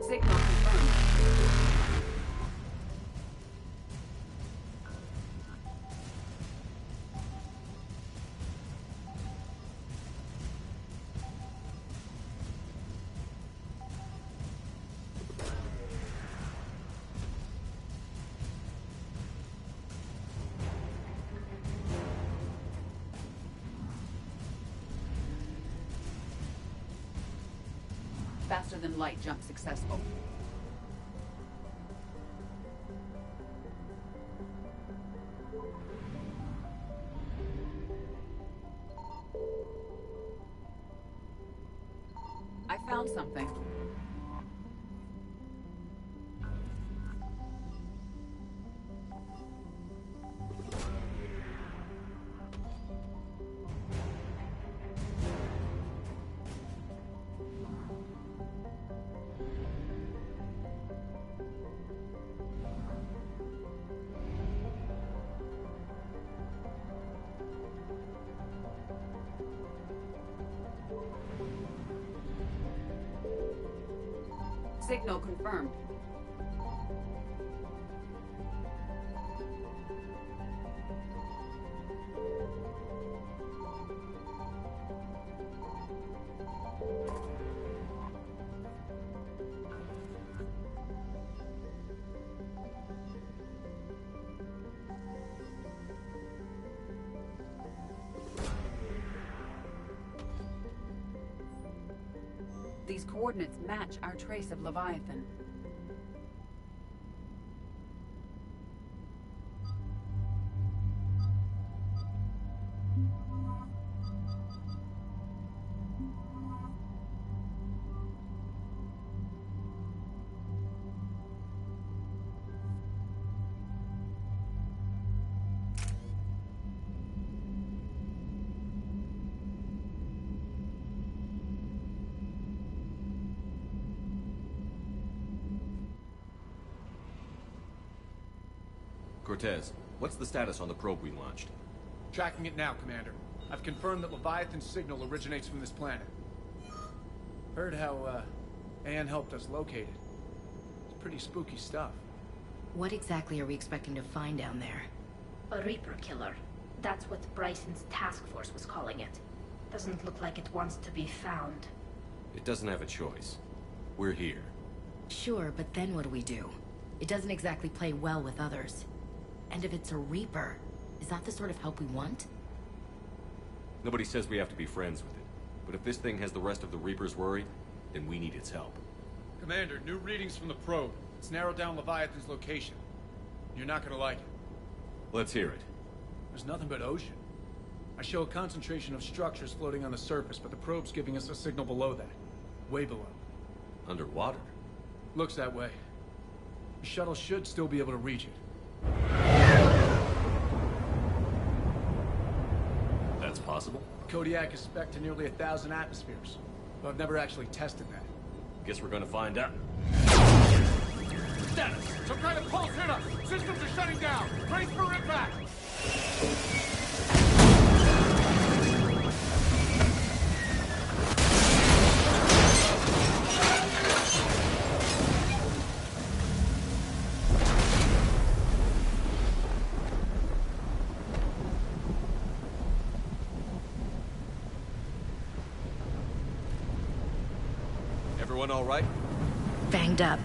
Signal confirmed. Faster than light jump successful. I found something. Signal confirmed. These coordinates match our trace of Leviathan. Cortez, what's the status on the probe we launched? Tracking it now, Commander. I've confirmed that Leviathan's signal originates from this planet. Heard how, Anne helped us locate it. It's pretty spooky stuff. What exactly are we expecting to find down there? A Reaper killer. That's what Bryson's task force was calling it. Doesn't look like it wants to be found. It doesn't have a choice. We're here. Sure, but then what do we do? It doesn't exactly play well with others. And if it's a Reaper, is that the sort of help we want? Nobody says we have to be friends with it. But if this thing has the rest of the Reapers worried, then we need its help. Commander, new readings from the probe. It's narrowed down Leviathan's location. You're not gonna like it. Let's hear it. There's nothing but ocean. I show a concentration of structures floating on the surface, but the probe's giving us a signal below that. Way below. Underwater? Looks that way. The shuttle should still be able to reach it. That's possible? Kodiak is spec'd to nearly 1,000 atmospheres, but I've never actually tested that. Guess we're gonna find out. Status! Some kind of pulse hit us! Systems are shutting down! Brace for impact! Everyone all right? Banged up,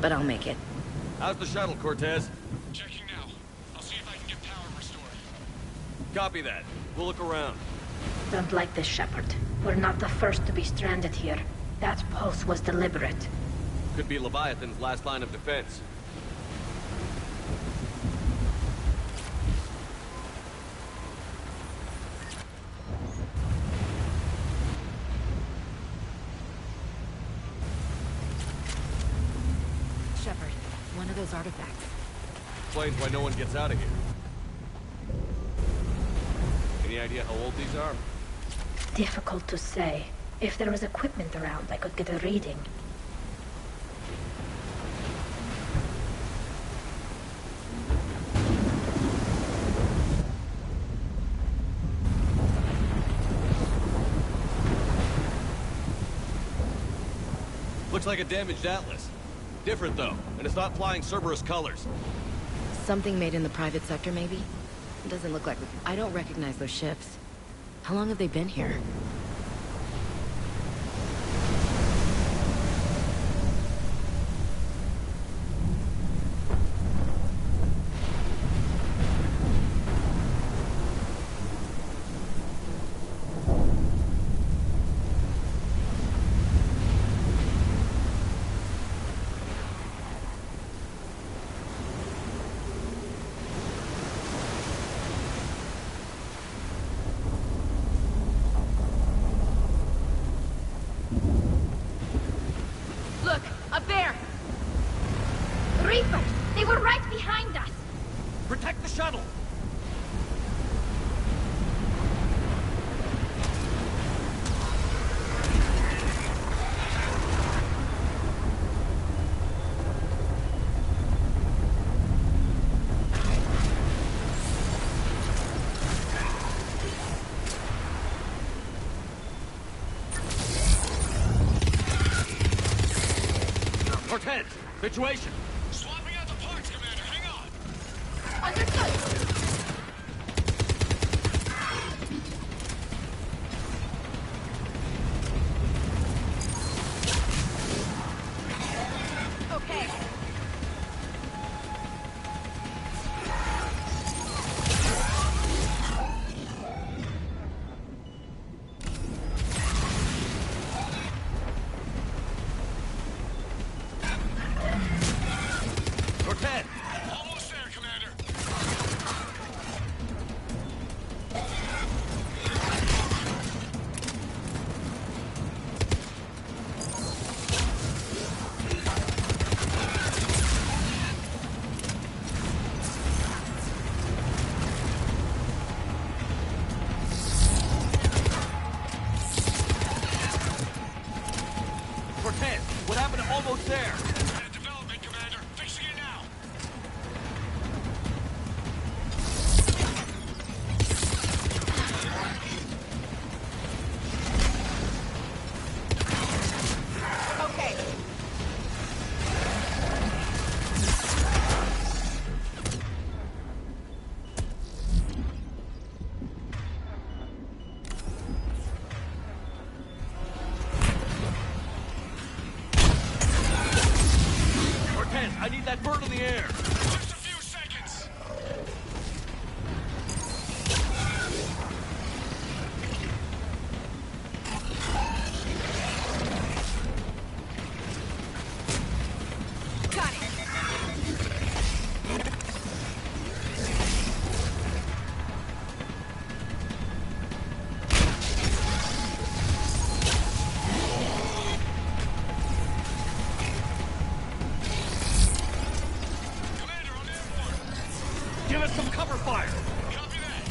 but I'll make it. How's the shuttle, Cortez? Checking now. I'll see if I can get power restored. Copy that. We'll look around. Don't like this, Shepard. We're not the first to be stranded here. That pulse was deliberate. Could be Leviathan's last line of defense. Shepard, one of those artifacts. Explains why no one gets out of here. Any idea how old these are? Difficult to say. If there was equipment around, I could get a reading. Looks like a damaged atlas. Different, though, and it's not flying Cerberus colors. Something made in the private sector, maybe? Doesn't look like... I don't recognize those ships. How long have they been here? Look, up there! Reapers! They were right behind us! Protect the shuttle! Cortez, situation! Swapping out the parts, Commander. Hang on. Understood! Okay. Cortez! Almost there, Commander. Cortez, what happened to almost there? Had a development, Commander. Fixing it now. Okay. Cortez, I need that bird in the air! Just a few seconds. Got it! Commander, I'm airborne. Give us some cover fire! Copy that.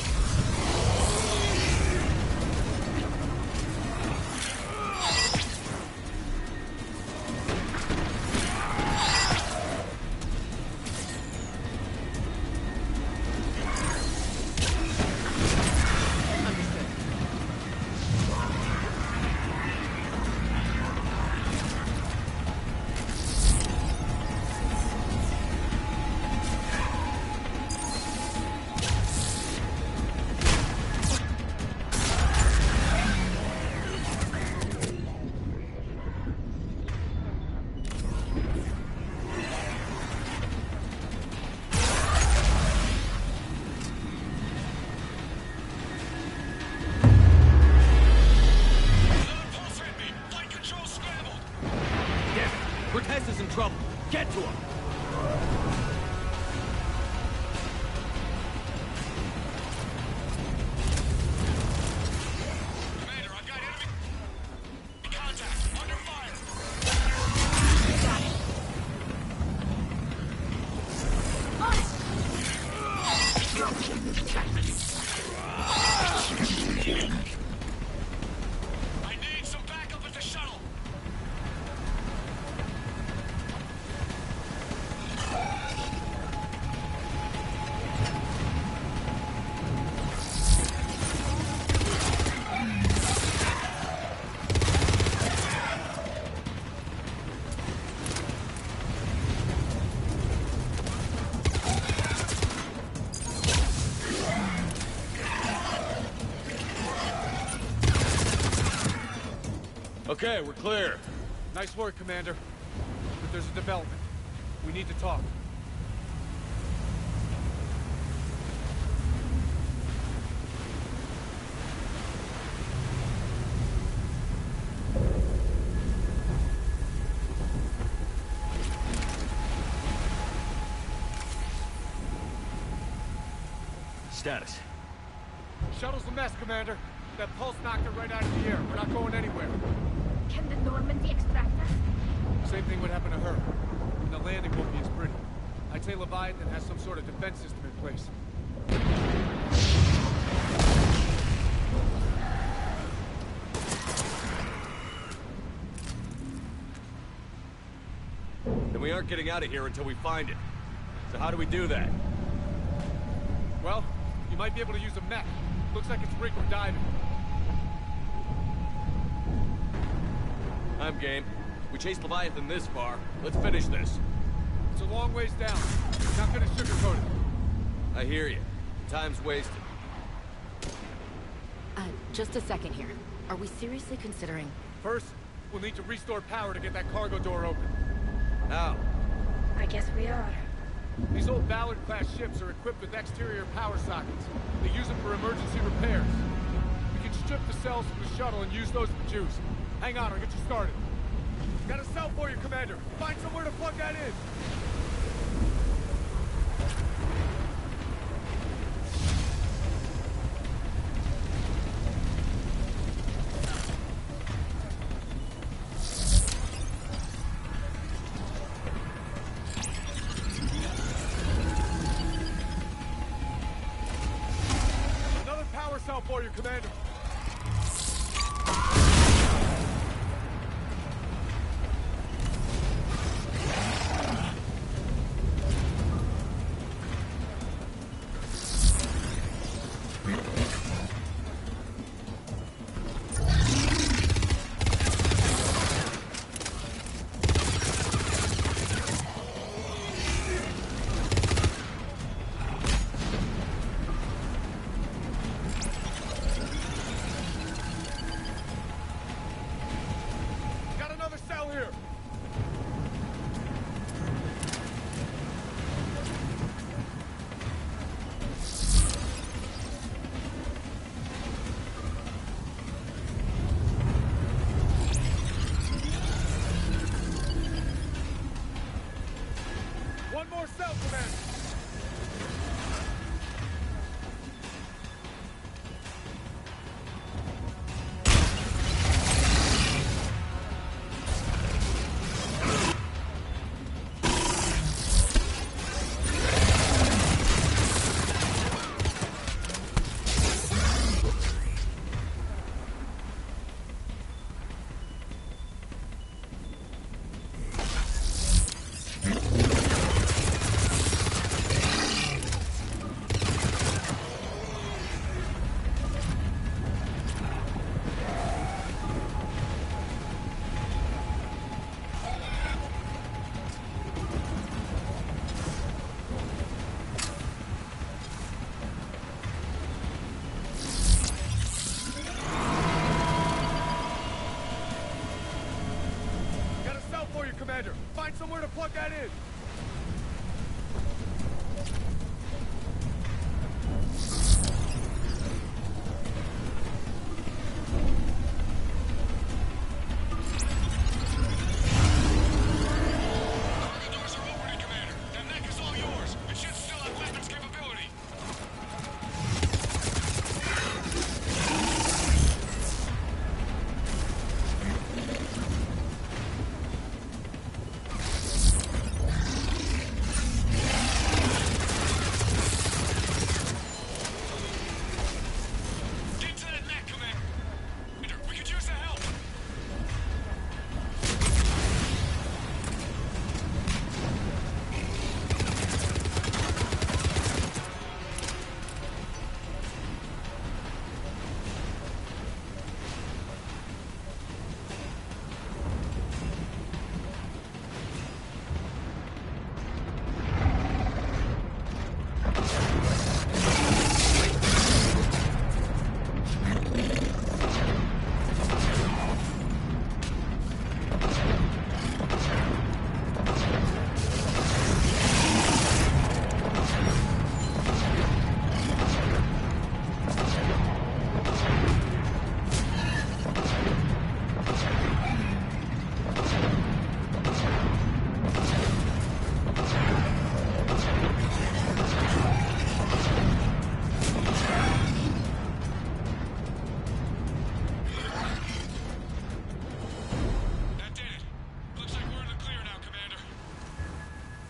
Another pulse hit me. Flight control scrambled. Yes, Cortez is in trouble. Get to him! Commander, I've got enemy contact. Under fire. I need some backup at the shuttle. Okay, we're clear. Nice work, Commander. But there's a development. We need to talk. Status. Shuttle's a mess, Commander. That pulse knocked it right out of the air. We're not going anywhere. Can the Normandy extract us? Same thing would happen to her. And the landing won't be as pretty. I'd say Leviathan has some sort of defense system in place. Then we aren't getting out of here until we find it. So how do we do that? Well, you might be able to use a mech. Looks like it's rigged for diving. I'm game. We chased Leviathan this far. Let's finish this. It's a long ways down. Not gonna sugarcoat it. I hear you. Time's wasted. Just a second here. Are we seriously considering... First, we'll need to restore power to get that cargo door open. How? I guess we are. These old Ballard-class ships are equipped with exterior power sockets. They use them for emergency repairs. We can strip the cells from the shuttle and use those for juice. Hang on, I'll get you started. Got a cell for you, Commander. Find somewhere to plug that in. Another power cell for you, Commander. Got another cell here. One more cell, Commander. Got a cell for you, Commander. Find somewhere to plug that in. Cargo doors are opening, Commander. That mech is all yours. It should still have weapons capability.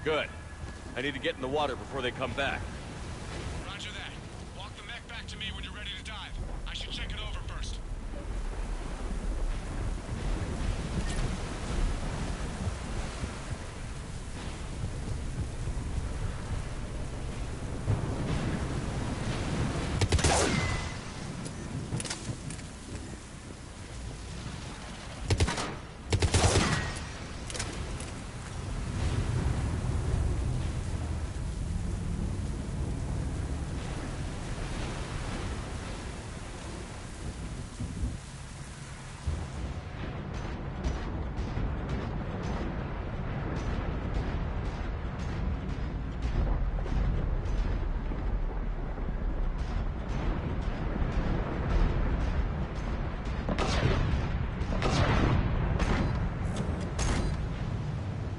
Good. I need to get in the water before they come back. Roger that. Walk the mech back to me when you're ready to dive. I should check it over first.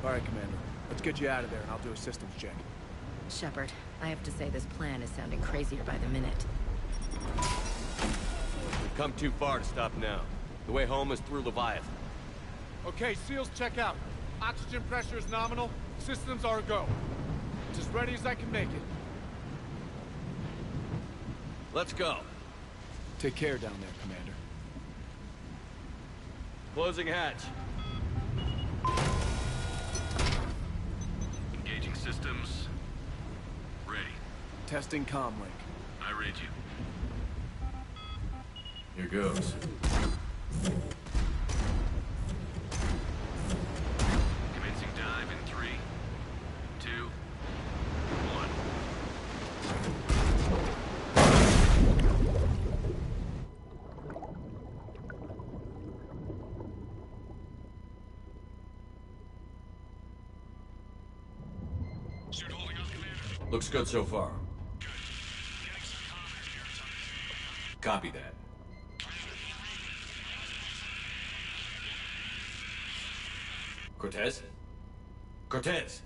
All right, Commander. Let's get you out of there, and I'll do a systems check. Shepard, I have to say this plan is sounding crazier by the minute. We've come too far to stop now. The way home is through Leviathan. Okay, SEALs, check out. Oxygen pressure is nominal. Systems are a go. It's as ready as I can make it. Let's go. Take care down there, Commander. Closing hatch. Engaging systems. Ready. Testing comlink. I read you. Here goes. Commencing dive in 3, 2, 1. Suit holding up, Commander. Looks good so far. Good. Getting some combat here. Copy that. Cortez? Cortez!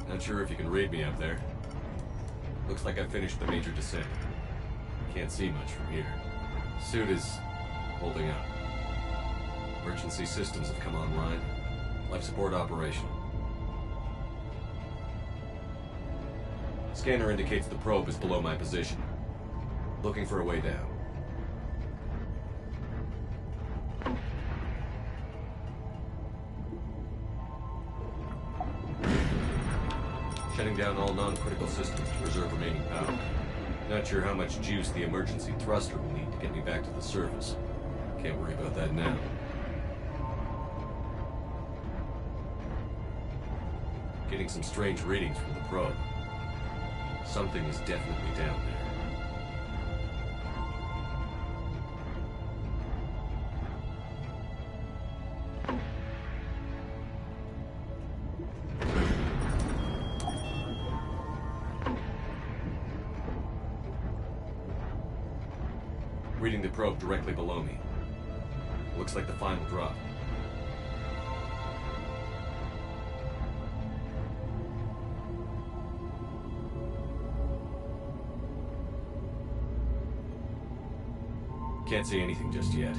Not sure if you can read me up there. Looks like I finished the major descent. Can't see much from here. Suit is holding up. Emergency systems have come online. Life support operational. Scanner indicates the probe is below my position. Looking for a way down. Shutting down all non-critical systems to preserve remaining power. Not sure how much juice the emergency thruster will need to get me back to the surface. Can't worry about that now. Getting some strange readings from the probe. Something is definitely down there. Reading the probe directly below me. Looks like the final drop. Can't see anything just yet.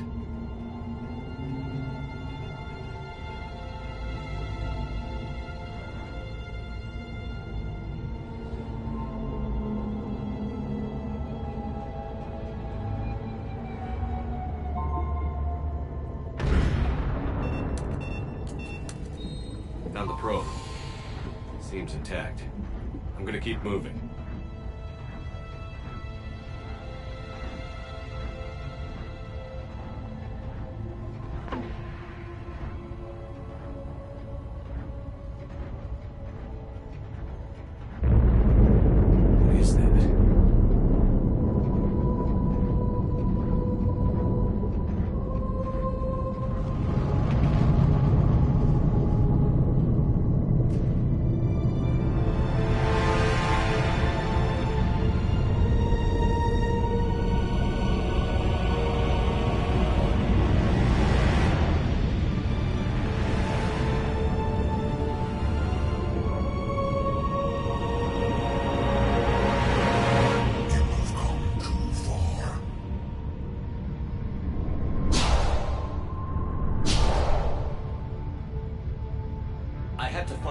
Found the probe. Seems intact. I'm gonna keep moving.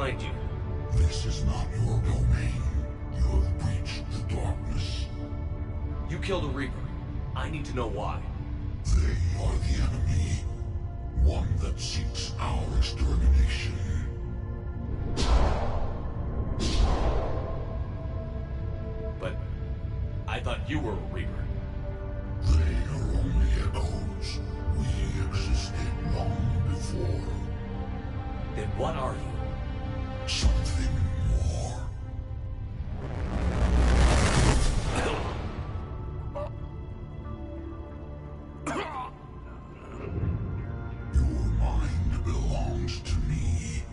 find you. This is not your domain. You have breached the darkness. You killed a Reaper. I need to know why. They are the enemy. One that seeks our extermination. But I thought you were a Reaper. They are only echoes. We existed long before. Then what are you? Something more. Your mind belongs to me.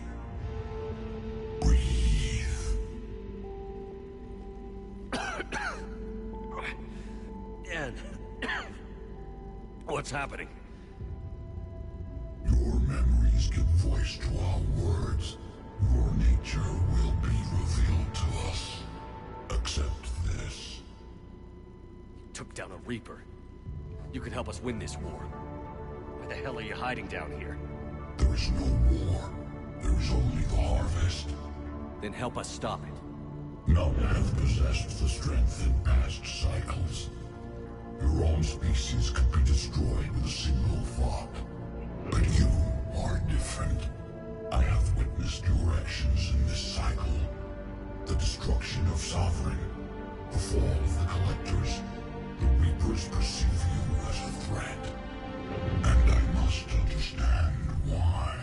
Breathe. And what's happening? Your memories give voice to our words. Your nature will be revealed to us. Accept this. Took down a Reaper. You could help us win this war. Why the hell are you hiding down here? There is no war. There is only the harvest. Then help us stop it. None have possessed the strength in past cycles. Your own species could be destroyed with a single thought. But you are different. I have witnessed your actions in this cycle. The destruction of Sovereign, the fall of the Collectors. The Reapers perceive you as a threat. And I must understand why.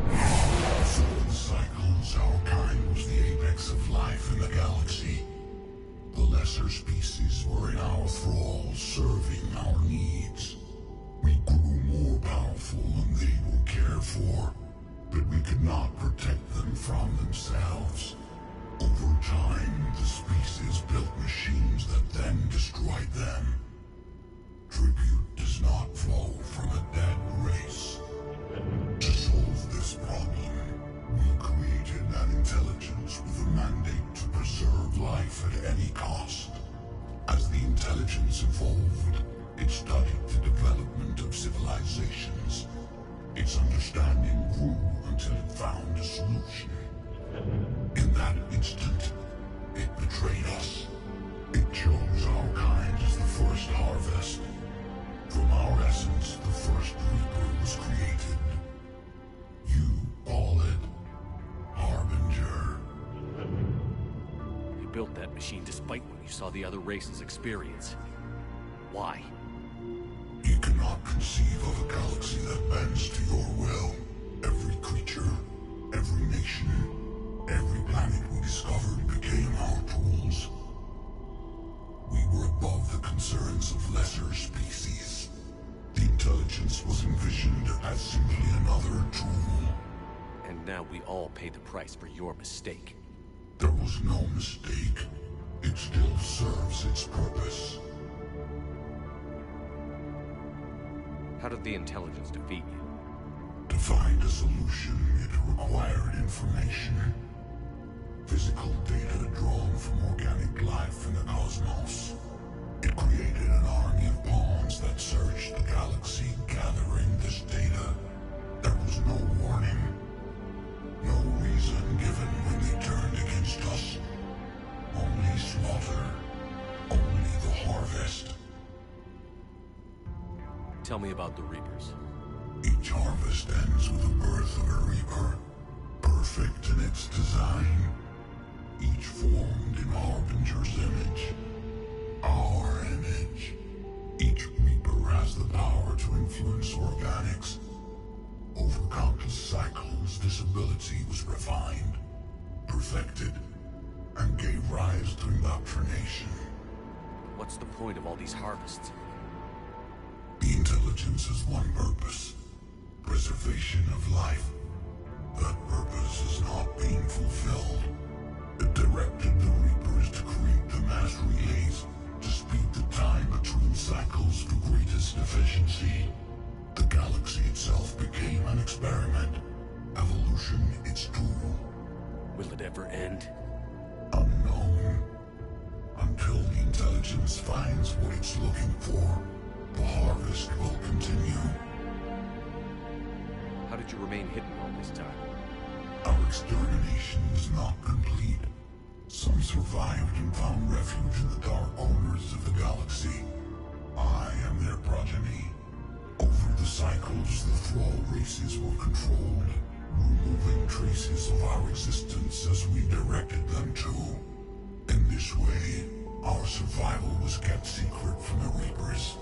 Before the cycles, our kind was the apex of life in the galaxy. The lesser species were in our thrall, serving our needs. We grew more powerful than they were cared for, but we could not protect them from themselves. Over time, the species built machines that then destroyed them. Tribute does not flow from a dead race. To solve this problem, we created an intelligence with a mandate to preserve life at any cost. As the intelligence evolved, it studied the development of civilizations. Its understanding grew until it found a solution. In that instant, it betrayed us. It chose our kind as the first harvest. From our essence, the first Reaper was created. You call it Harbinger. You built that machine despite what you saw the other races experience. Why? You cannot conceive of a galaxy that bends to your will. Every creature, every nation, every planet we discovered became our tools. We were above the concerns of lesser species. The intelligence was envisioned as simply another tool. And now we all pay the price for your mistake. There was no mistake. It still serves its purpose. How did the intelligence defeat you? To find a solution, it required information. Physical data drawn from organic life in the cosmos. It created an army of pawns that searched the galaxy, gathering this data. There was no warning. No reason given when they turned against us. Only slaughter. Only the harvest. Tell me about the Reapers. Each harvest ends with the birth of a Reaper. Perfect in its design. Each formed in Harbinger's image. Our image. Each Reaper has the power to influence organics. Over countless cycles, this ability was refined, perfected, and gave rise to indoctrination. What's the point of all these harvests? The intelligence has one purpose. Preservation of life. That purpose is not being fulfilled. It directed the Reapers to create the mass relays to speed the time between cycles to greatest efficiency. The galaxy itself became an experiment. Evolution its tool. Will it ever end? Unknown. Until the intelligence resistance finds what it's looking for, the harvest will continue. How did you remain hidden all this time? Our extermination is not complete. Some survived and found refuge in the dark corners of the galaxy. I am their progeny. Over the cycles, the Thrall races were controlled, removing traces of our existence as we directed them to. In this way, our survival was kept secret from the Reapers.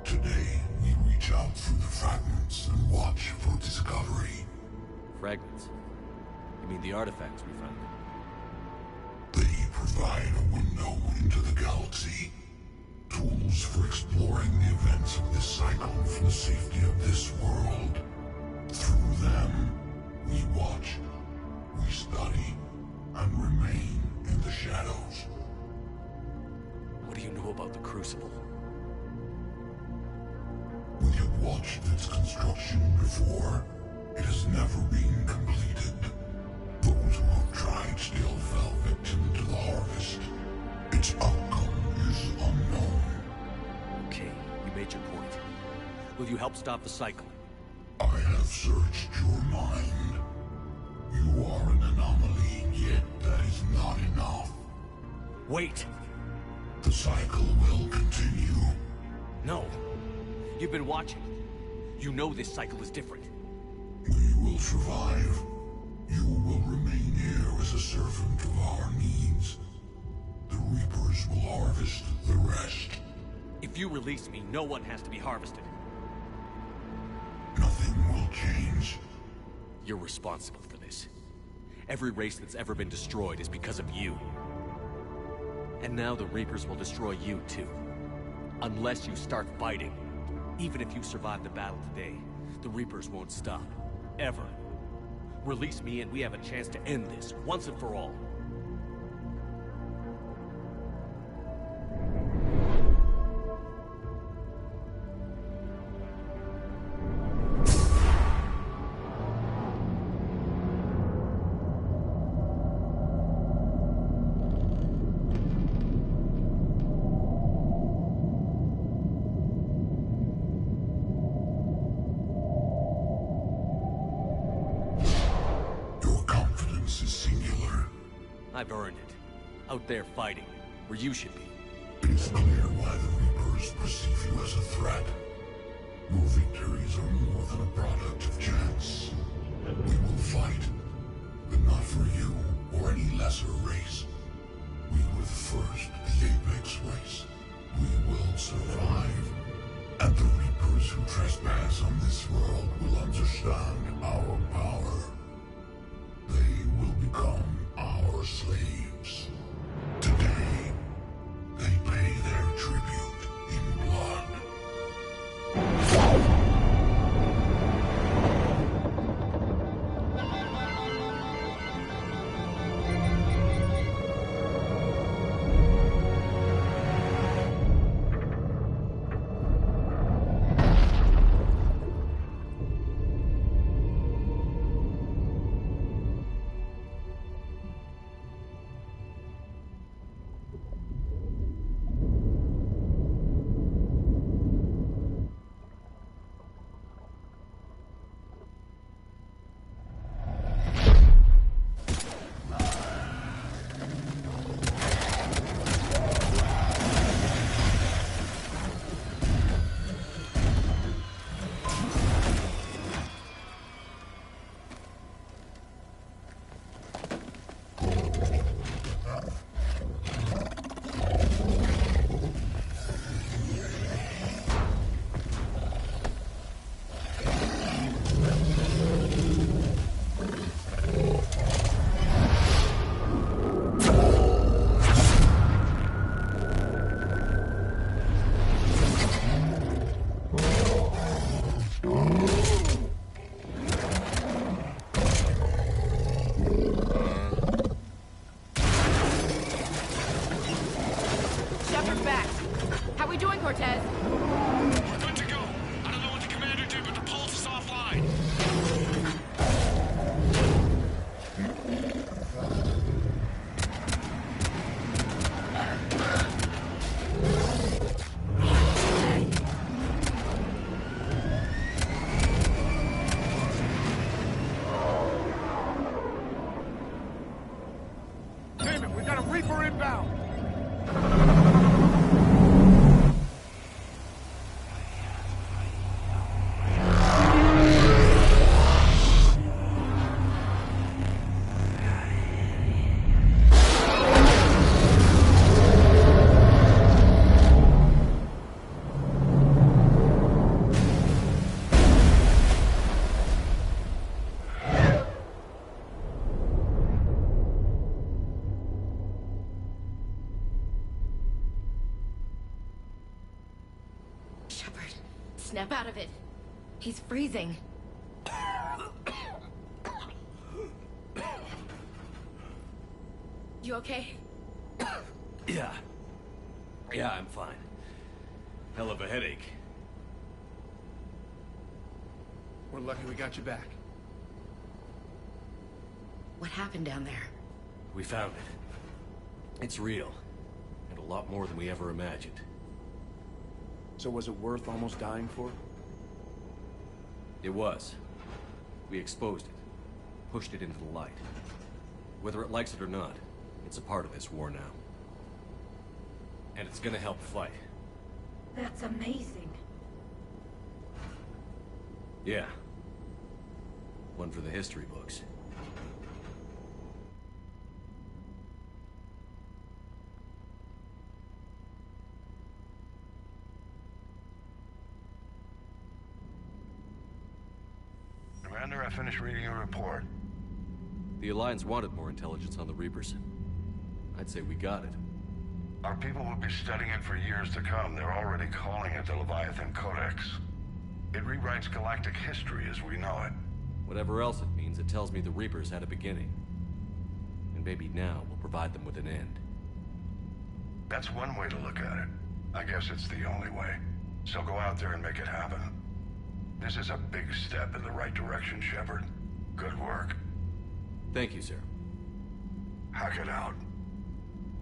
Today, we reach out through the fragments and watch for discovery. Fragments? You mean the artifacts we found? They provide a window into the galaxy. Tools for exploring the events of this cycle from the safety of this world. Through them, we watch, we study, and remain in the shadows. What do you know about the Crucible? We have watched its construction before. It has never been completed. Those who have tried still fell victim to the harvest. Its outcome is unknown. Okay, you made your point. Will you help stop the cycle? I have searched your mind. You are an anomaly, yet that is not enough. Wait! The cycle will continue. No! You've been watching. You know this cycle is different. We will survive. You will remain here as a servant of our needs. The Reapers will harvest the rest. If you release me, no one has to be harvested. Nothing will change. You're responsible for this. Every race that's ever been destroyed is because of you. And now the Reapers will destroy you too. Unless you start fighting. Even if you survive the battle today, the Reapers won't stop. Ever. Release me and we have a chance to end this, once and for all. I've earned it. Out there fighting, where you should be. It is clear why the Reapers perceive you as a threat. Your victories are more than a product of chance. We will fight, but not for you or any lesser race. We were the first, the Apex race. We will survive. And the Reapers who trespass on this world will understand our power. They will become our slaves. Today, they pay their tribute in blood. Snap out of it. He's freezing. You okay? Yeah. Yeah, I'm fine. Hell of a headache. We're lucky we got you back. What happened down there? We found it. It's real. And a lot more than we ever imagined. So was it worth almost dying for? It was. We exposed it. Pushed it into the light. Whether it likes it or not, it's a part of this war now. And it's gonna help fight. That's amazing. Yeah. One for the history books. Commander, I finished reading your report. The Alliance wanted more intelligence on the Reapers. I'd say we got it. Our people will be studying it for years to come. They're already calling it the Leviathan Codex. It rewrites galactic history as we know it. Whatever else it means, it tells me the Reapers had a beginning. And maybe now we'll provide them with an end. That's one way to look at it. I guess it's the only way. So go out there and make it happen. This is a big step in the right direction, Shepard. Good work. Thank you, sir. Hack it out.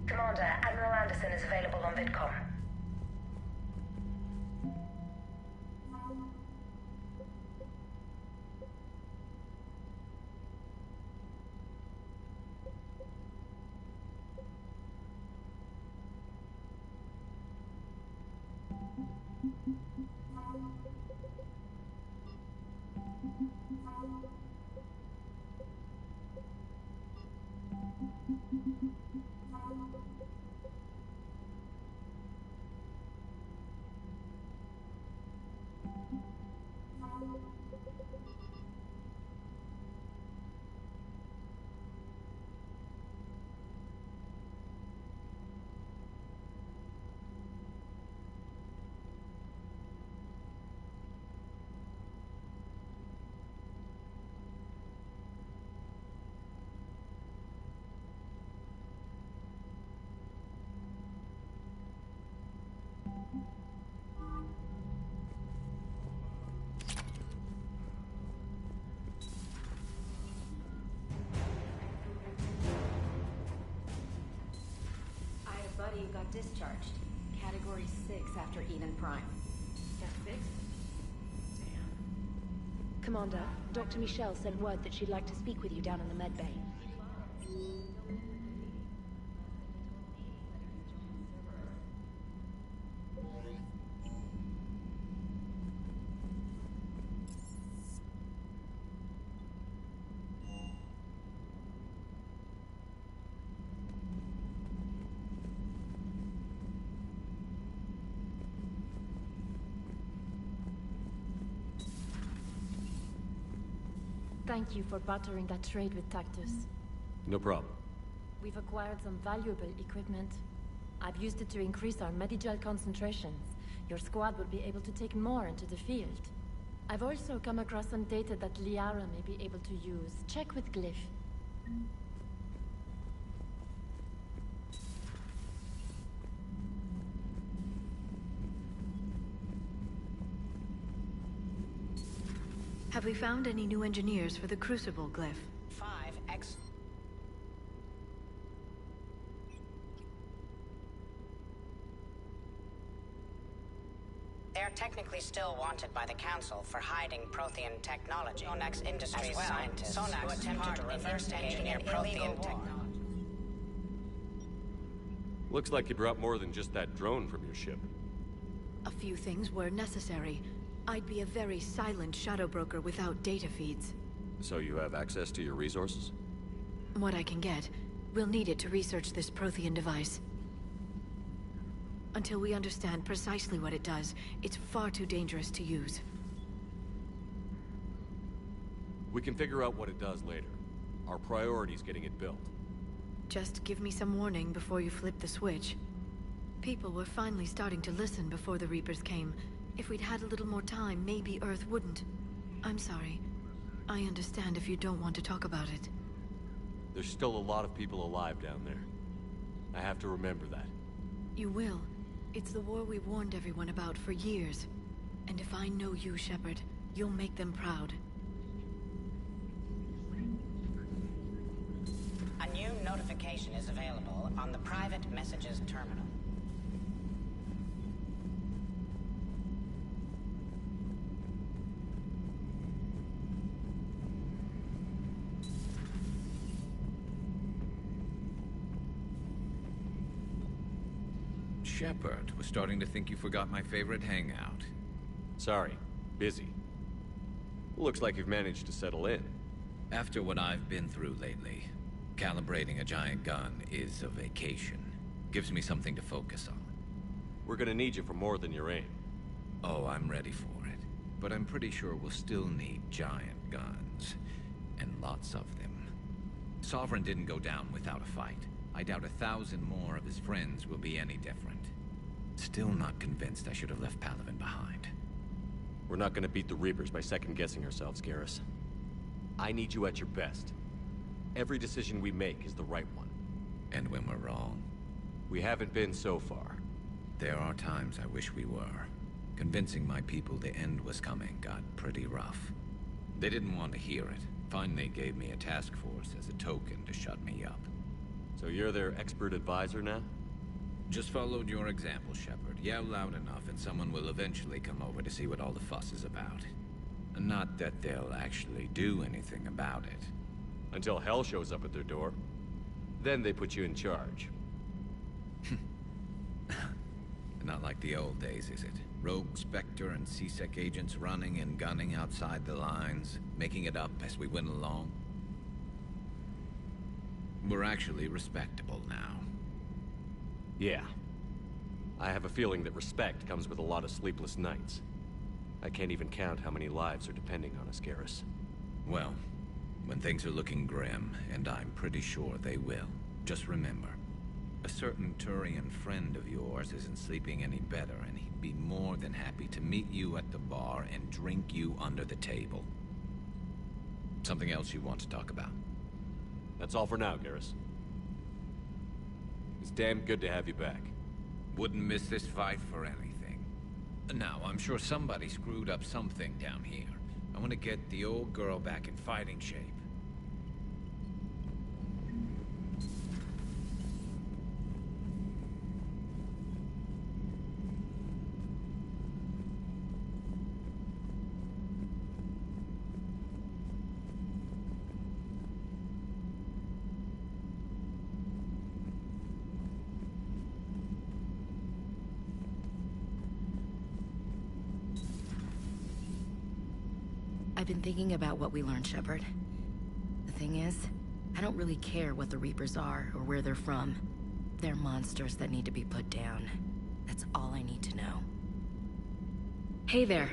Commander, Admiral Anderson is available on VidCom. Buddy got discharged. Category 6 after Eden Prime. Step 6? Damn. Commander, Dr. Michelle sent word that she'd like to speak with you down in the med bay. Thank you for bartering that trade with Tactus. No problem. We've acquired some valuable equipment. I've used it to increase our Medigel concentrations. Your squad will be able to take more into the field. I've also come across some data that Liara may be able to use. Check with Glyph. Have we found any new engineers for the Crucible, Glyph? 5X. They're technically still wanted by the Council for hiding Prothean technology. Sonax Industries scientists who attempted to reverse engineer Prothean technology. Looks like you brought more than just that drone from your ship. A few things were necessary. I'd be a very silent shadow broker without data feeds. So you have access to your resources? What I can get. We'll need it to research this Prothean device. Until we understand precisely what it does, it's far too dangerous to use. We can figure out what it does later. Our priority's getting it built. Just give me some warning before you flip the switch. People were finally starting to listen before the Reapers came. If we'd had a little more time, maybe Earth wouldn't. I'm sorry. I understand if you don't want to talk about it. There's still a lot of people alive down there. I have to remember that. You will. It's the war we warned everyone about for years. And if I know you, Shepard, you'll make them proud. A new notification is available on the private messages terminal. Shepard, was starting to think you forgot my favorite hangout. Sorry, busy. Looks like you've managed to settle in. After what I've been through lately, calibrating a giant gun is a vacation. Gives me something to focus on. We're gonna need you for more than your aim. Oh, I'm ready for it. But I'm pretty sure we'll still need giant guns. And lots of them. Sovereign didn't go down without a fight. I doubt 1,000 more of his friends will be any different. Still not convinced I should have left Palaven behind. We're not gonna beat the Reapers by second-guessing ourselves, Garrus. I need you at your best. Every decision we make is the right one. And when we're wrong? We haven't been so far. There are times I wish we were. Convincing my people the end was coming got pretty rough. They didn't want to hear it. Finally gave me a task force as a token to shut me up. So you're their expert advisor now? Just followed your example, Shepard. Yell loud enough and someone will eventually come over to see what all the fuss is about. Not that they'll actually do anything about it. Until hell shows up at their door. Then they put you in charge. Not like the old days, is it? Rogue Spectre and C-Sec agents running and gunning outside the lines, making it up as we went along. We're actually respectable now. Yeah. I have a feeling that respect comes with a lot of sleepless nights. I can't even count how many lives are depending on us, Garrus. Well, when things are looking grim, and I'm pretty sure they will, just remember, a certain Turian friend of yours isn't sleeping any better, and he'd be more than happy to meet you at the bar and drink you under the table. Something else you want to talk about? That's all for now, Garrus. It's damn good to have you back. Wouldn't miss this fight for anything. Now, I'm sure somebody screwed up something down here. I want to get the old girl back in fighting shape. I've been thinking about what we learned, Shepard. The thing is, I don't really care what the Reapers are or where they're from. They're monsters that need to be put down. That's all I need to know. Hey there.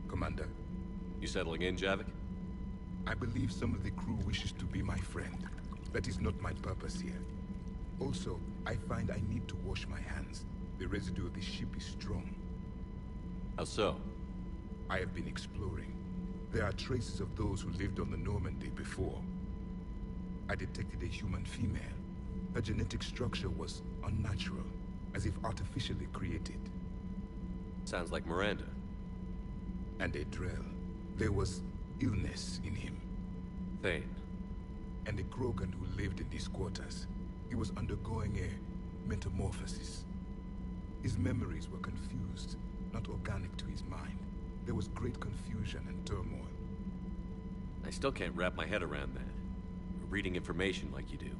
Commander. You settling in, Javik? I believe some of the crew wishes to be my friend. That is not my purpose here. Also, I find I need to wash my hands. The residue of the ship is strong. How so? I have been exploring. There are traces of those who lived on the Normandy before. I detected a human female. Her genetic structure was unnatural, as if artificially created. Sounds like Miranda. And a Drell. There was illness in him. Thane. And a Krogan who lived in these quarters. He was undergoing a metamorphosis. His memories were confused, not organic to his mind. There was great confusion and turmoil. I still can't wrap my head around that. Reading information like you do.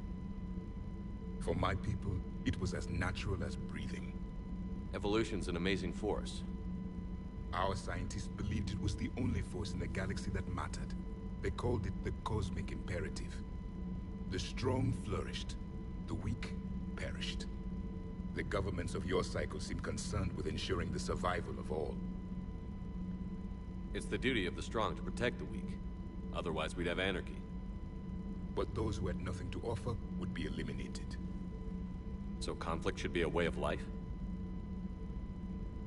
For my people, it was as natural as breathing. Evolution's an amazing force. Our scientists believed it was the only force in the galaxy that mattered. They called it the cosmic imperative. The strong flourished, the weak perished. The governments of your cycle seem concerned with ensuring the survival of all. It's the duty of the strong to protect the weak. Otherwise, we'd have anarchy. But those who had nothing to offer would be eliminated. So conflict should be a way of life?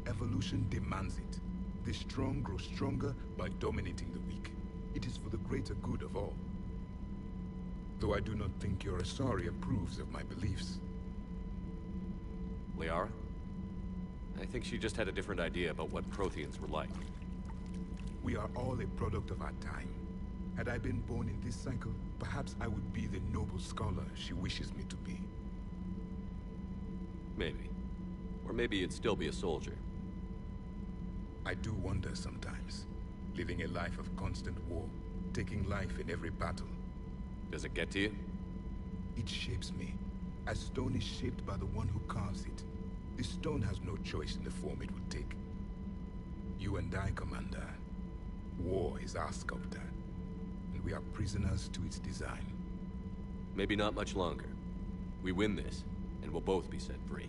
Evolution demands it. The strong grow stronger by dominating the weak. It is for the greater good of all. Though I do not think your Asari approves of my beliefs. Liara? I think she just had a different idea about what Protheans were like. We are all a product of our time. Had I been born in this cycle, perhaps I would be the noble scholar she wishes me to be. Maybe. Or maybe you'd still be a soldier. I do wonder sometimes, living a life of constant war, taking life in every battle. Does it get to you? It shapes me, as stone is shaped by the one who carves it. This stone has no choice in the form it will take. You and I, Commander. War is our sculptor, and we are prisoners to its design. Maybe not much longer. We win this, and we'll both be set free.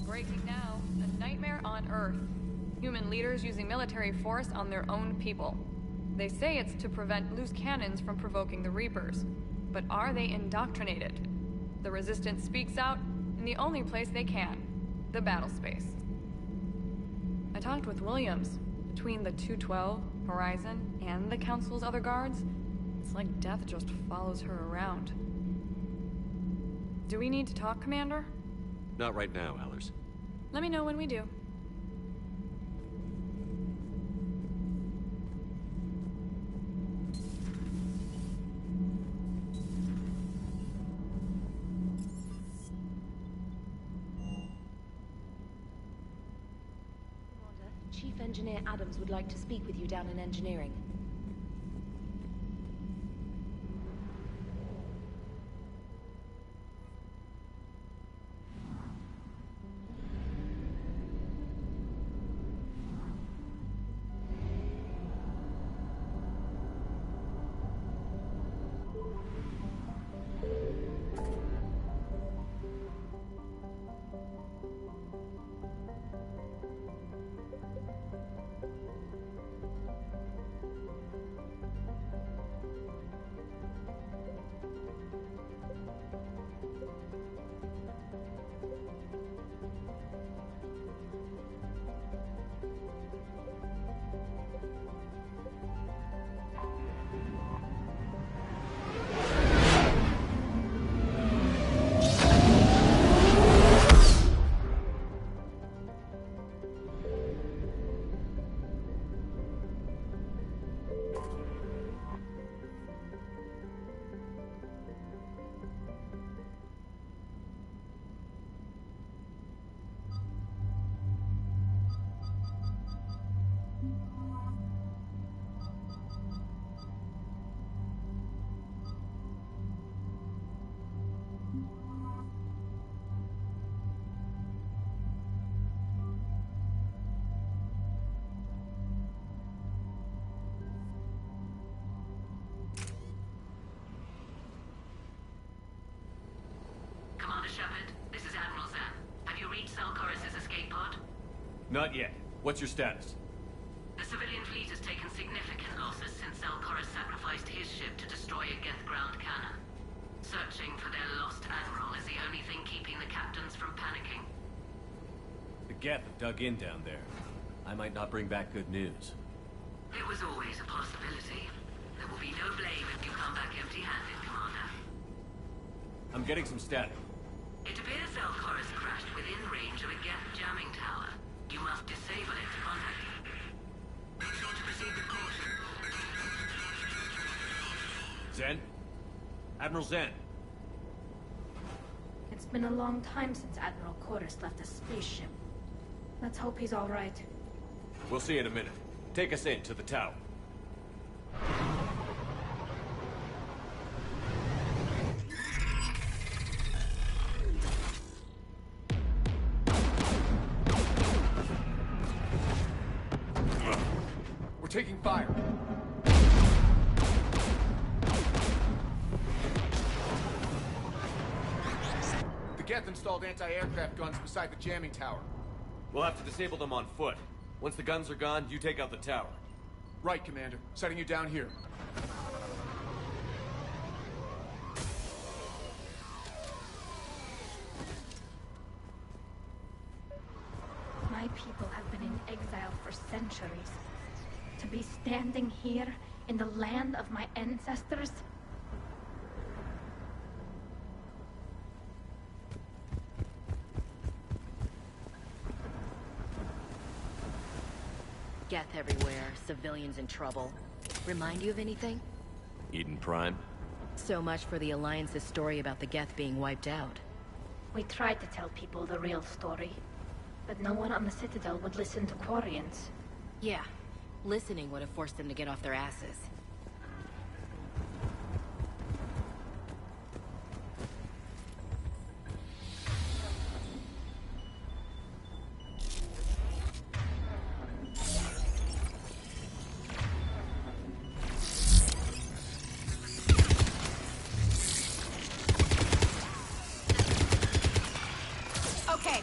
Breaking now, a nightmare on Earth. Human leaders using military force on their own people. They say it's to prevent loose cannons from provoking the Reapers. But are they indoctrinated? The Resistance speaks out in the only place they can, the battle space. I talked with Williams. Between the 212, Horizon, and the Council's other guards, it's like death just follows her around. Do we need to talk, Commander? Not right now, Allers. Let me know when we do. Chief Engineer Adams would like to speak with you down in engineering. Not yet. What's your status? The civilian fleet has taken significant losses since Zelkoris sacrificed his ship to destroy a Geth ground cannon. Searching for their lost admiral is the only thing keeping the captains from panicking. The Geth have dug in down there. I might not bring back good news. It was always a possibility. There will be no blame if you come back empty-handed, Commander. I'm getting some static. It appears Elcor has crashed within range of a Geth jamming tower. You must disable it to contact it. Zen? Admiral Zen? It's been a long time since Admiral Corus left a spaceship. Let's hope he's all right. We'll see in a minute. Take us in to the tower. We're taking fire. The Geth installed anti-aircraft guns beside the jamming tower. We'll have to disable them on foot. Once the guns are gone, you take out the tower. Right, Commander. Setting you down here. My people have been in exile for centuries. To be standing here in the land of my ancestors? Geth everywhere, civilians in trouble. Remind you of anything? Eden Prime? So much for the Alliance's story about the Geth being wiped out. We tried to tell people the real story, but no one on the Citadel would listen to Quarians. Yeah, listening would have forced them to get off their asses. Okay.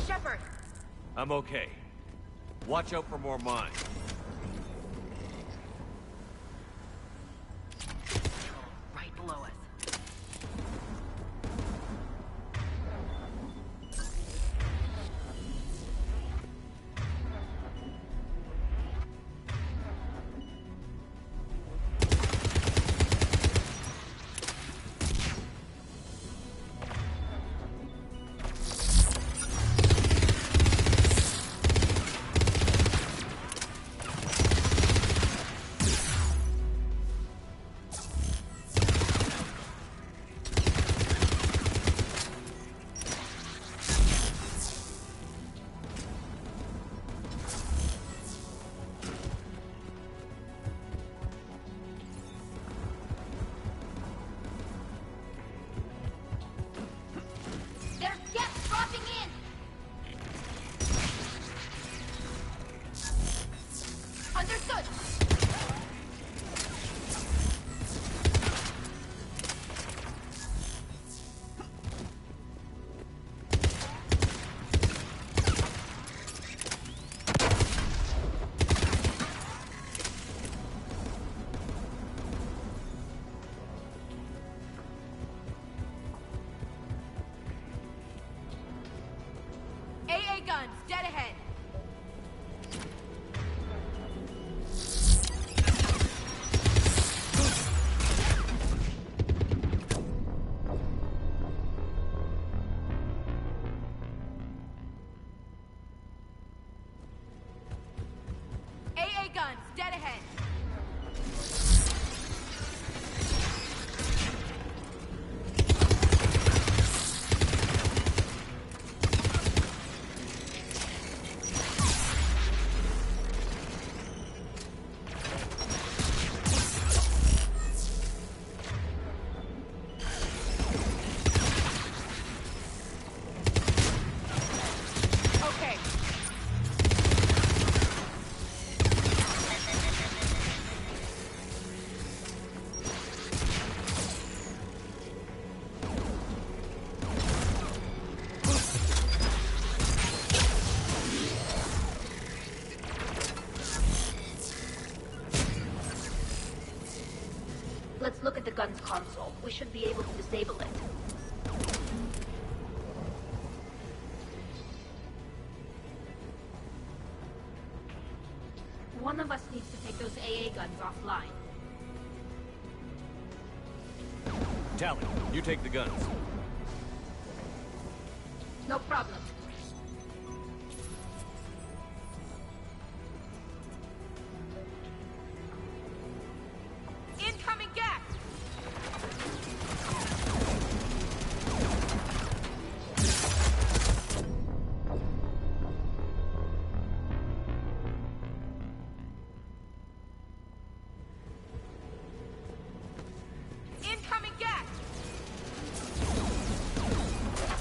Shepard! I'm okay. Watch out for more mines. Right below us. There's Geth dropping in! Understood! AA guns, dead ahead! AA guns, dead ahead! gun's console. We should be able to disable it. One of us needs to take those AA guns offline. Tally, you take the guns. No problem. Incoming gas! Incoming gas!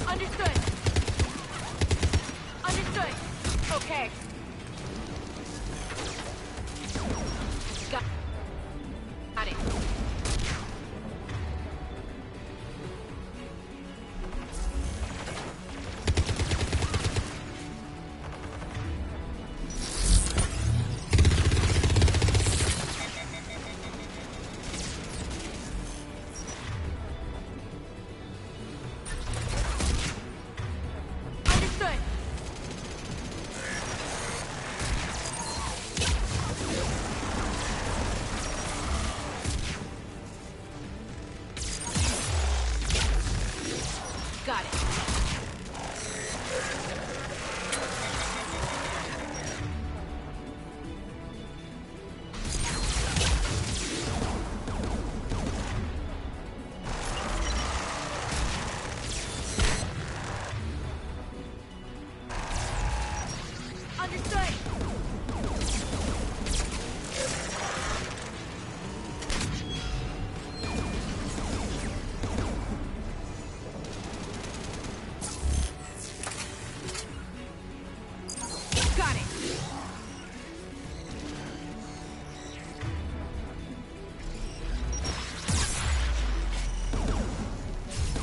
Understood. Understood. Okay. Got it. Understood. Got it. Understood. Got it.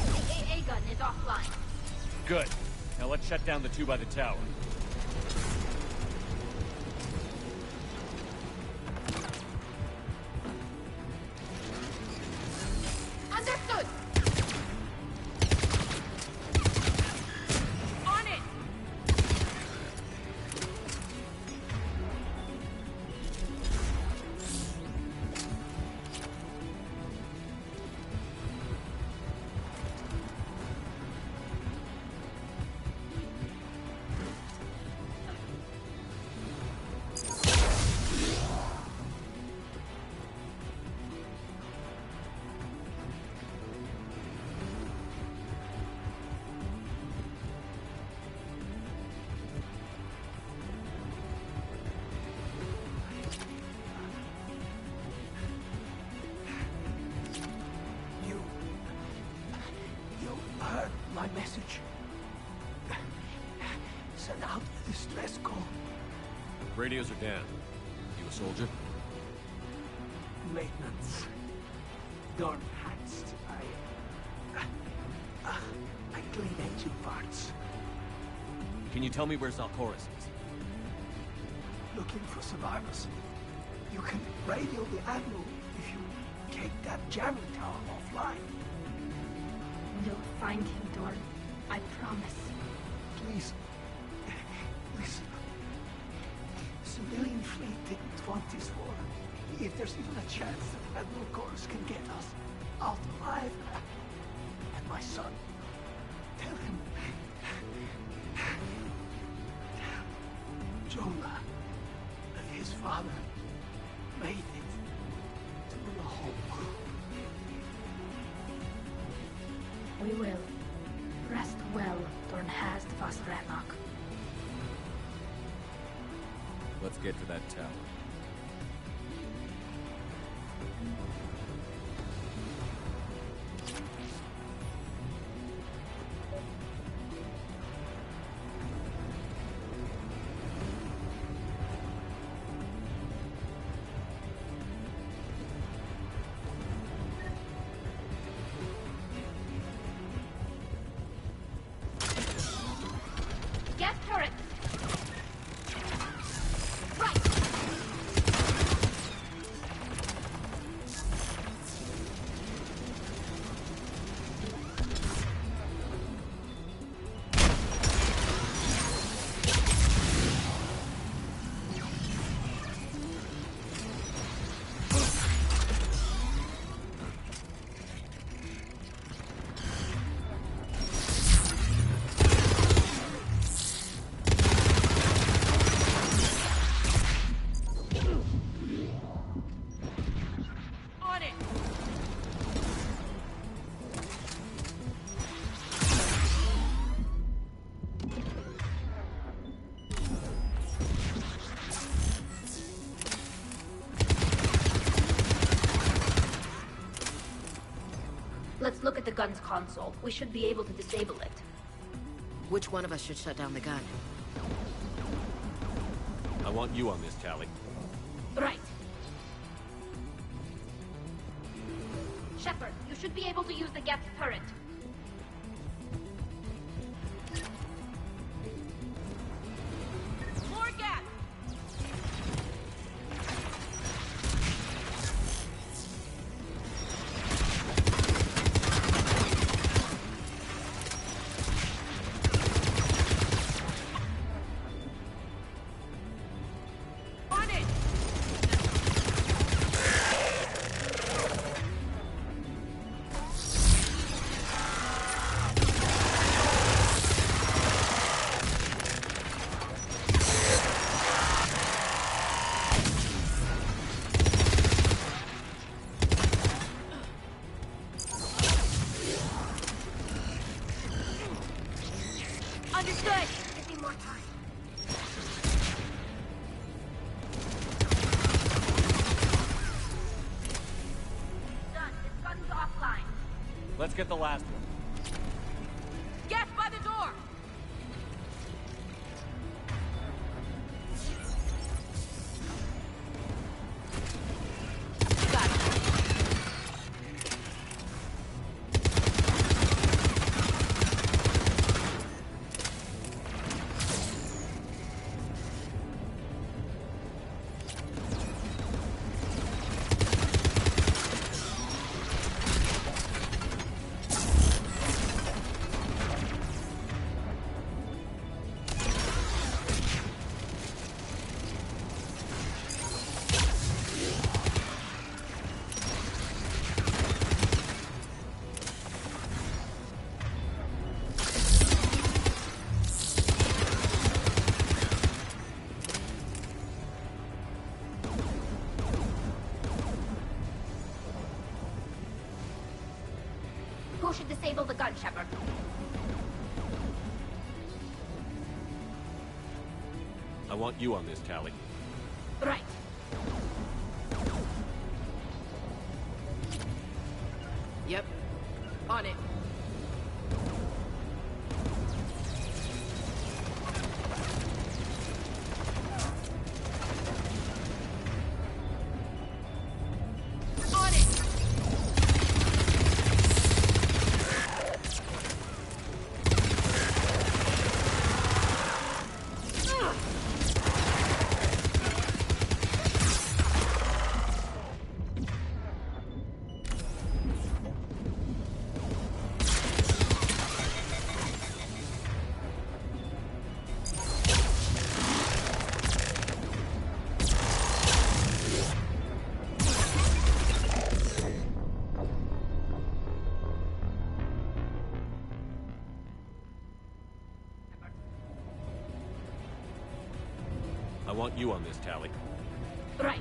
The AA gun is offline. Good. Now let's shut down the two by the tower. Understood. On it. You heard my message. Send out a distress call. Radios are down. You a soldier? Maintenance. Dornhatst. I clean engine parts. Can you tell me where Zalcoris is? Looking for survivors. You can radio the Admiral if you take that jamming tower offline. We'll find him, Dorn. I promise. Please. Listen. Civilian fleet didn't want this war. If there's even a chance that Admiral Chorus can get us out alive. And my son. Tell him. Jonah and his father made it to the home. We will. Rest well, Dornhast vas Rannoch. Let's get to that tower. Gas turret! Right! the gun's console. We should be able to disable it. Which one of us should shut down the gun? I want you on this, Tally. Right. Shepard, you should be able to use the Geth's turret. More gas! On it! Understood! Give me more time. Done. This gun's offline. Let's get the last one. Gas by the door! Got it. Who should disable the gun, Shepard? I want you on this, Tally. Right. Yep. On it. On it! I want you on this, Tally. Right.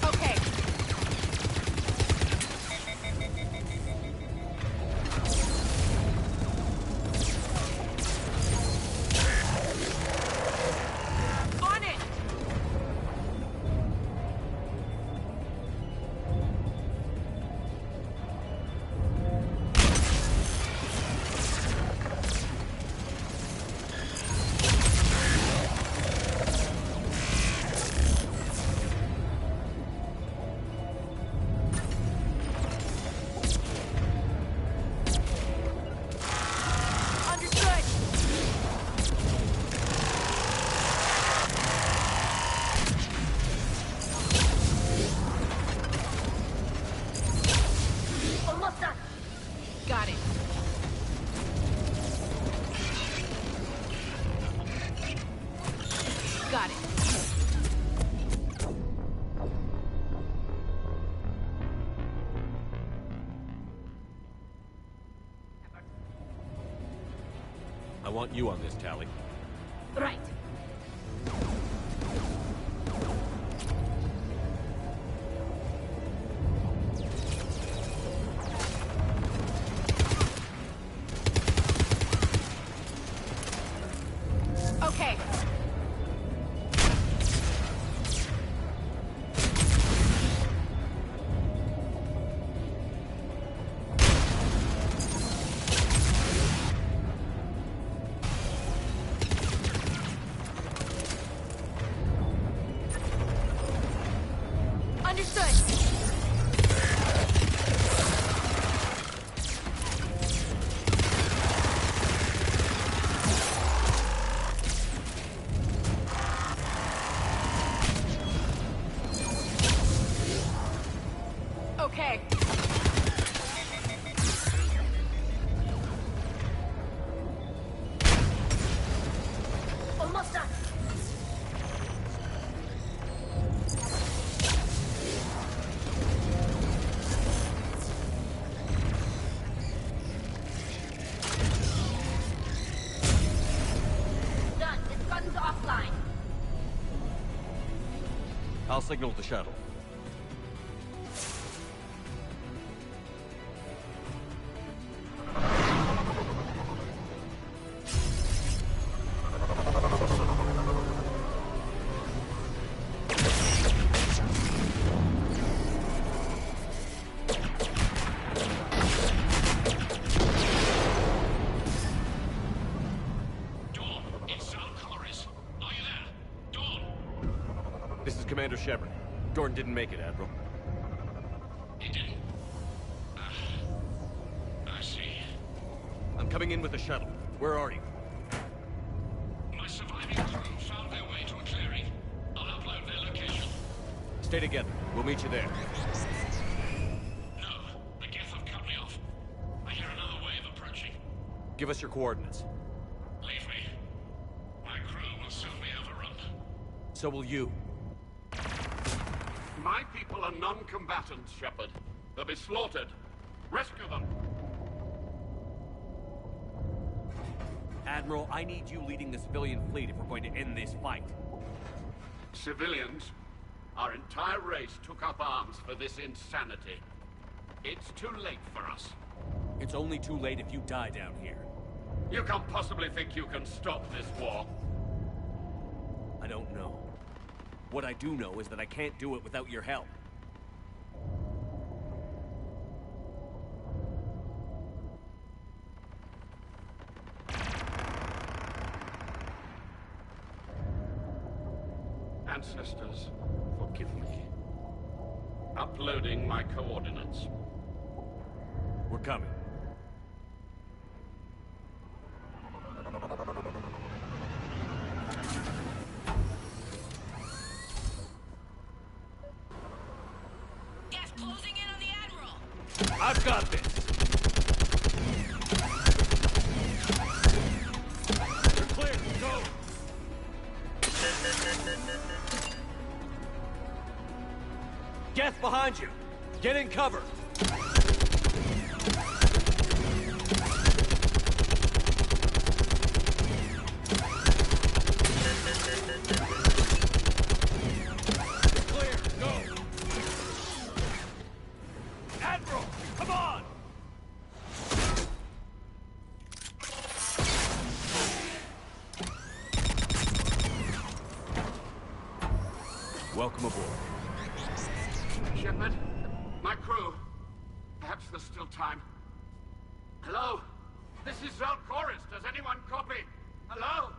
Okay. On it! Understood! Almost done. Got it. Got it. I want you on this, Tally. Right. signal the shuttle. Commander Shepard. Dorn didn't make it, Admiral. He didn't? I see. I'm coming in with the shuttle. Where are you? My surviving crew found their way to a clearing. I'll upload their location. Stay together. We'll meet you there. No, the Geth have cut me off. I hear another wave approaching. Give us your coordinates. Leave me. My crew will soon be overrun. So will you. My people are non-combatants, Shepard. They'll be slaughtered. Rescue them! Admiral, I need you leading the civilian fleet if we're going to end this fight. Civilians? Our entire race took up arms for this insanity. It's too late for us. It's only too late if you die down here. You can't possibly think you can stop this war. I don't know. What I do know is that I can't do it without your help. Ancestors, forgive me. Uploading my coordinates. We're coming. Closing in on the Admiral! I've got this! You're clear, go! Geth behind you! Get in cover! Welcome aboard. Shepard, my crew. Perhaps there's still time. Hello? This is Zalcoris. Does anyone copy? Hello?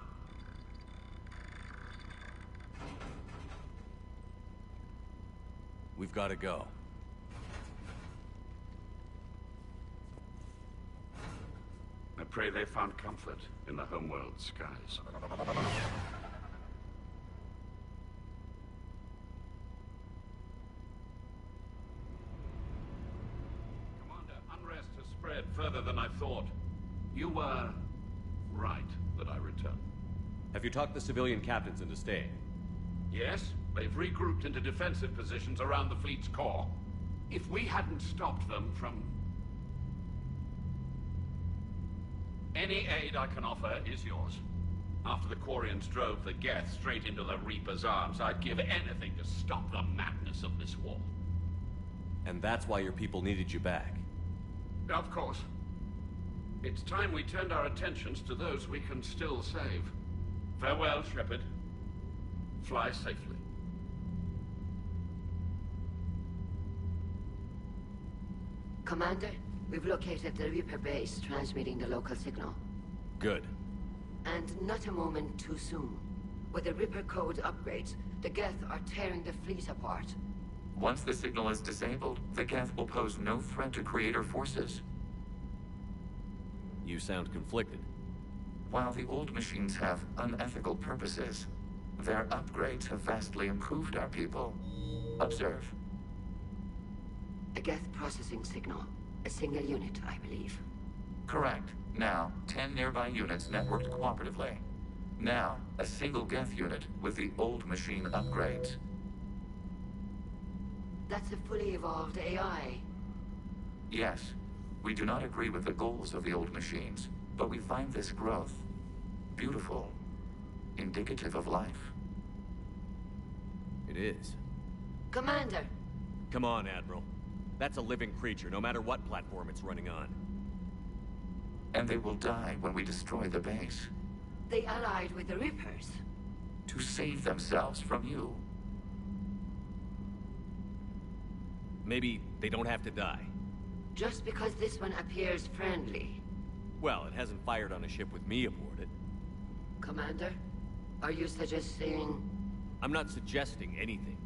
We've got to go. I pray they found comfort in the homeworld skies. Unrest has spread further than I thought. You were right that I returned. Have you talked the civilian captains into staying? Yes, they've regrouped into defensive positions around the fleet's core. If we hadn't stopped them from... Any aid I can offer is yours. After the Quarians drove the Geth straight into the Reaper's arms, I'd give anything to stop the madness of this war. And that's why your people needed you back. Of course. It's time we turned our attentions to those we can still save. Farewell, Shepard. Fly safely. Commander, we've located the Reaper base transmitting the local signal. Good. And not a moment too soon. With the Reaper code upgrades, the Geth are tearing the fleet apart. Once the signal is disabled, the Geth will pose no threat to Creator forces. You sound conflicted. While the old machines have unethical purposes, their upgrades have vastly improved our people. Observe. A Geth processing signal. A single unit, I believe. Correct. Now, 10 nearby units networked cooperatively. Now, a single Geth unit with the old machine upgrades. That's a fully evolved AI. Yes. We do not agree with the goals of the old machines, but we find this growth beautiful, indicative of life. It is. Commander! Come on, Admiral. That's a living creature, no matter what platform it's running on. And they will die when we destroy the base. They allied with the Reapers. To save themselves from you. Maybe they don't have to die. Just because this one appears friendly. Well, it hasn't fired on a ship with me aboard it. Commander, are you suggesting... I'm not suggesting anything.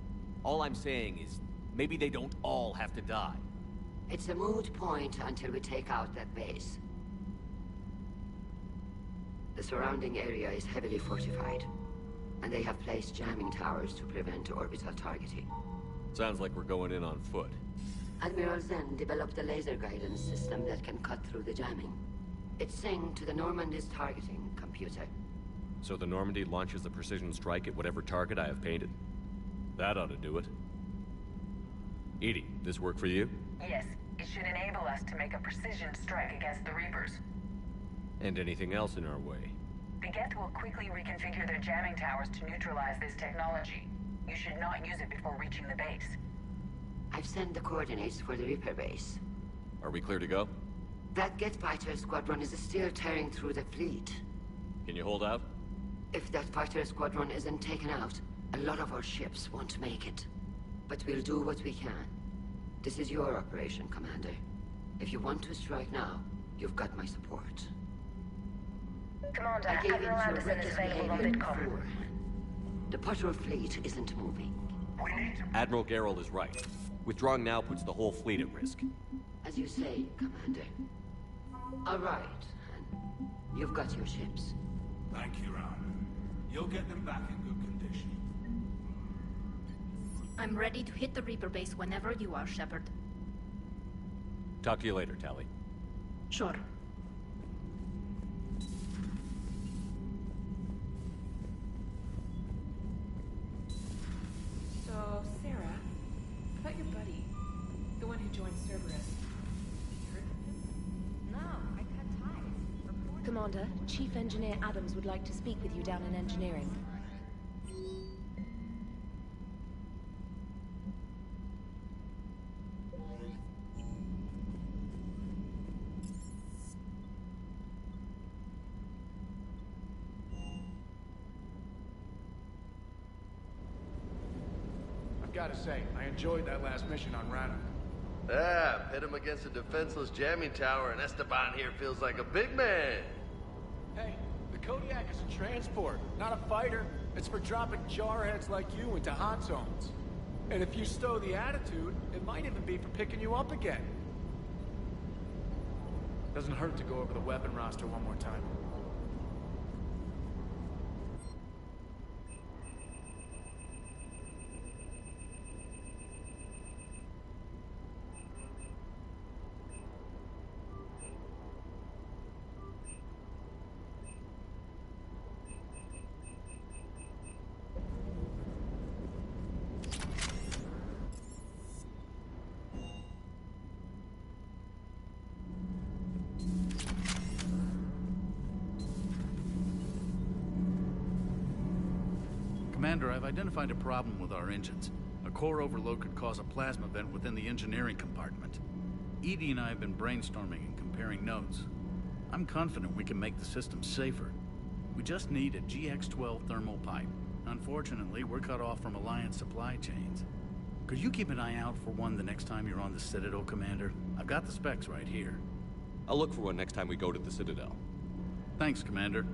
All I'm saying is, maybe they don't all have to die. It's a moot point until we take out that base. The surrounding area is heavily fortified, and they have placed jamming towers to prevent orbital targeting. Sounds like we're going in on foot. Admiral Zen developed a laser guidance system that can cut through the jamming. It's synced to the Normandy's targeting computer. So the Normandy launches a precision strike at whatever target I have painted? That ought to do it. Edie, this work for you? Yes, it should enable us to make a precision strike against the Reapers. And anything else in our way? The Geth will quickly reconfigure their jamming towers to neutralize this technology. You should not use it before reaching the base. I've sent the coordinates for the Reaper base. Are we clear to go? That Geth fighter squadron is still tearing through the fleet. Can you hold out? If that fighter squadron isn't taken out, a lot of our ships won't make it. But we'll do what we can. This is your operation, Commander. If you want to strike now, you've got my support. Commander, I gave Admiral in to Anderson is available on behavior VidCom. before. The patrol fleet isn't moving. Admiral Gerald is right. Withdrawing now puts the whole fleet at risk. As you say, Commander. All right, and you've got your ships. Thank you, Ron. You'll get them back in good condition. I'm ready to hit the Reaper base whenever you are, Shepard. Talk to you later, Tally. Sure. So, Sarah, about your buddy, the one who joined Cerberus. You heard from him? No, I cut ties. Commander, Chief Engineer Adams would like to speak with you down in engineering. I've got to say, I enjoyed that last mission on Rana. Ah, pit him against a defenseless jamming tower, and Esteban here feels like a big man. Hey, the Kodiak is a transport, not a fighter. It's for dropping jarheads like you into hot zones. And if you stow the attitude, it might even be for picking you up again. Doesn't hurt to go over the weapon roster one more time. Commander, I've identified a problem with our engines. A core overload could cause a plasma vent within the engineering compartment. Edie and I have been brainstorming and comparing notes. I'm confident we can make the system safer. We just need a GX-12 thermal pipe. Unfortunately, we're cut off from Alliance supply chains. Could you keep an eye out for one the next time you're on the Citadel, Commander? I've got the specs right here. I'll look for one next time we go to the Citadel. Thanks, Commander.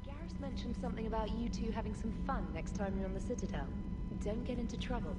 Garrus mentioned something about you two having some fun next time you're on the Citadel. Don't get into trouble.